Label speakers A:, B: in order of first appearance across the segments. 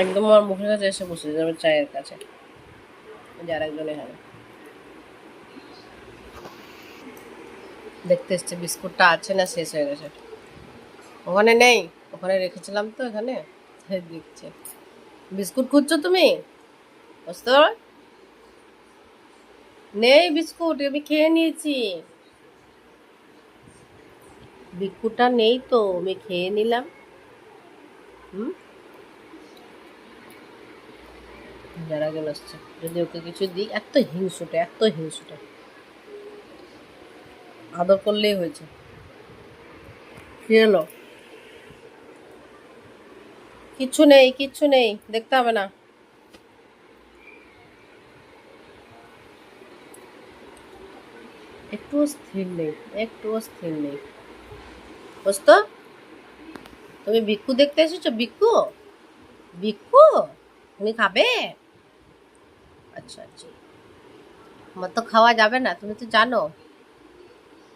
A: একদম আমার মুখের কাছে এসে বসে যাবে চায়ের কাছে, যার একজন এখানে দেখতে এসছে বিস্কুটটা আছে না শেষ হয়ে গেছে। ওখানে নেই, ওখানে রেখেছিলাম তো এখানে, দেখছে। বিস্কুট খুঁজছো তুমি? বুঝতে নেই বিস্কুট, আমি খেয়ে নিয়েছি। বিস্কুটটা নেই তো, আমি খেয়ে নিলাম। হুম, যারা গেল আসছে, যদি ওকে কিছু দিই। এত হিংসুটে, এত হিংসুটে, আদর করলেই হয়েছে। কি হলো? কিচ্ছু নেই, কিচ্ছু নেই, দেখতে হবে না। একটুও স্থির নেই, একটুও স্থির নেই। বুঝতো, তুমি ভিক্ষু দেখতে এসেছো? ভিক্ষু, ভিক্ষু তুমি খাবে? আচ্ছা আচ্ছা, আমার তো খাওয়া যাবে না, তুমি তো জানো।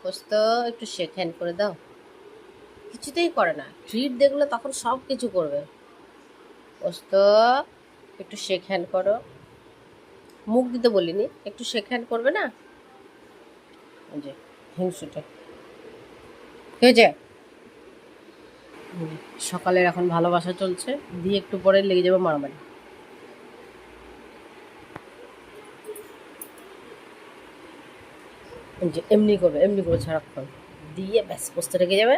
A: বুঝতো, একটু শেক হ্যান্ড করে দাও। কিছুতেই করে না, ট্রিট দেখলে তখন সব কিছু করবে। বুঝতো, একটু শেক হ্যান্ড করো। মুখ দিতে বলিনি, একটু শেক হ্যান্ড করবে না? ওই যে হিংসুটে, কি হয়েছে? সকালের এখন ভালোবাসা চলছে, দিয়ে একটু পরে লেগে যাবে মারামারি। যে এমনি করবে, এমনি করবে সারাক্ষণ, দিয়ে ব্যাস পোস্তে রেখে যাবে।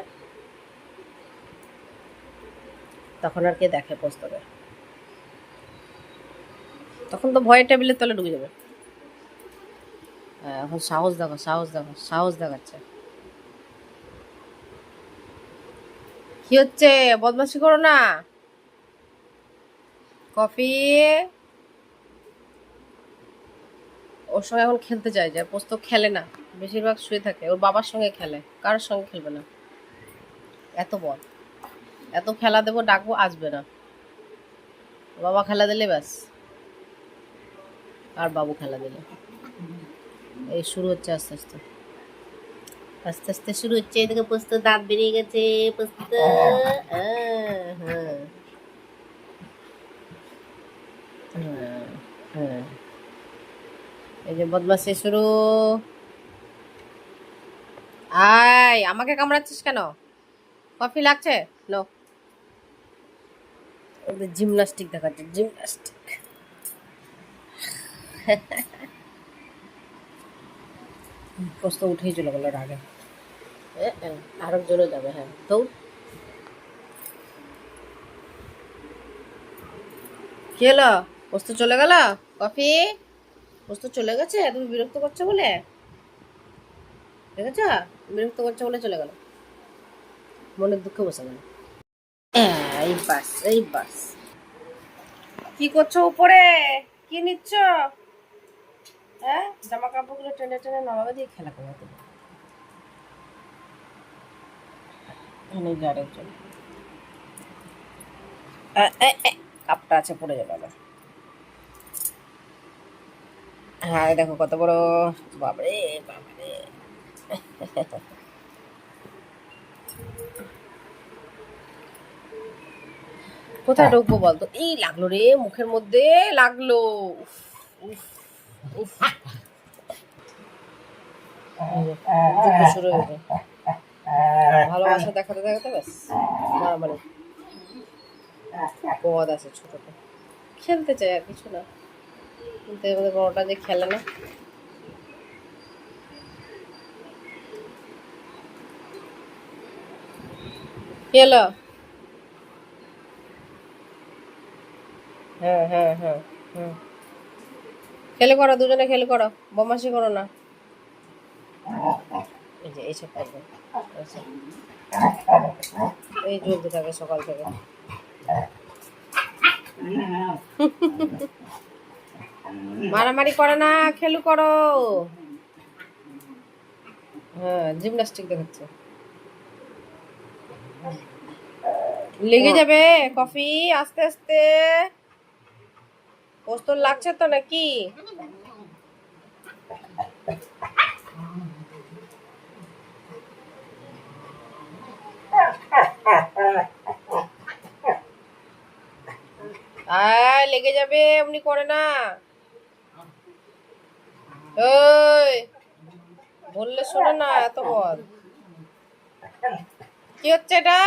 A: তখন আর কে দেখে পোস্তবে, তখন তো ভয়ে টেবিলের তলে ঢুকে যাবে। হ্যাঁ, এখন সাহস দেখো, সাহস দেখো, সাহস দেখাচ্ছে। কি হচ্ছে? বদমাশি করো না। কফি, ওর সঙ্গে এখন খেলতে চাই, যে পোস্ত খেলে না, বেশিরভাগ শুয়ে থাকে, ওর বাবার সঙ্গে খেলে, কারোর সঙ্গে খেলবে না। এত বল, এত খেলা দেবো, ডাকবো আসবে না। বাবা খেলা দিলে ব্যাস, আর বাবু খেলা দিলে এই শুরু হচ্ছে আস্তে আস্তে, আস্তে আস্তে শুরু হচ্ছে। এদিকে পোস্ত দাঁত বেরিয়ে গেছে, পোস্ত। হ্যাঁ, হ্যাঁ, হ্যাঁ, এই যে বদমাসি শুরু। আয়, আমাকে কামড়াচ্ছিস কেন? কফি লাগছে? নো। ওদের জিমনাস্টিক দেখাচ্ছে, জিমনাস্টিক। পোস্ত উঠেই চলে গেল রাগে। আরেকজনও যাবে, হ্যাঁ তো। কি হলো? পোস্ত চলে গেল? কফি, পোস্ত চলে গেছে, তুমি বিরক্ত করছো বলে? দেখেছ, বিরক্ত করছো বলে চলে গেল, মনের দুঃখে বসে গেল। এই বাস, এই বাস। কি করছো উপরে? কি নিচ্ছ? হ্যাঁ, জামা কাপড়গুলো টেনে টেনে নামাবে দিয়ে খেলা করে তুমি। আরেকজন কাপটা আছে, পড়ে যাবে আবার। হ্যাঁ দেখো কত বড়, বাবারে বাবারে। কোথায় ঢুকবো বলতো? এই লাগলো রে, মুখের মধ্যে লাগলো। উফ, উফ, উফ। যুদ্ধ শুরু হয়েছে, ভালোবাসা দেখাতে দেখাতে ব্যাস মারামারি। পদ আছে ছোটটা, খেলতে চাই আর কিছু না, কিন্তু এর মধ্যে বড়টা যে খেলে না। কি হলো? হ্যাঁ, হ্যাঁ, হ্যাঁ, হ্যাঁ, খেলে করো, দুজনে খেলে করো, বদমাশি করো না। এই যে এইসব করবে, এই চলতে থাকে সকাল থেকে। মারামারি করে না, খেলু করো। হ্যাঁ, জিমনাস্টিক দেখাচ্ছে, লেগে যাবে। কফি, আস্তে আস্তে। পোস্ত লাগছে তো নাকি? আয় লেগে যাবে, এমনি করে না। ওই বললে শোনে না, এত বল। কি হচ্ছে এটা?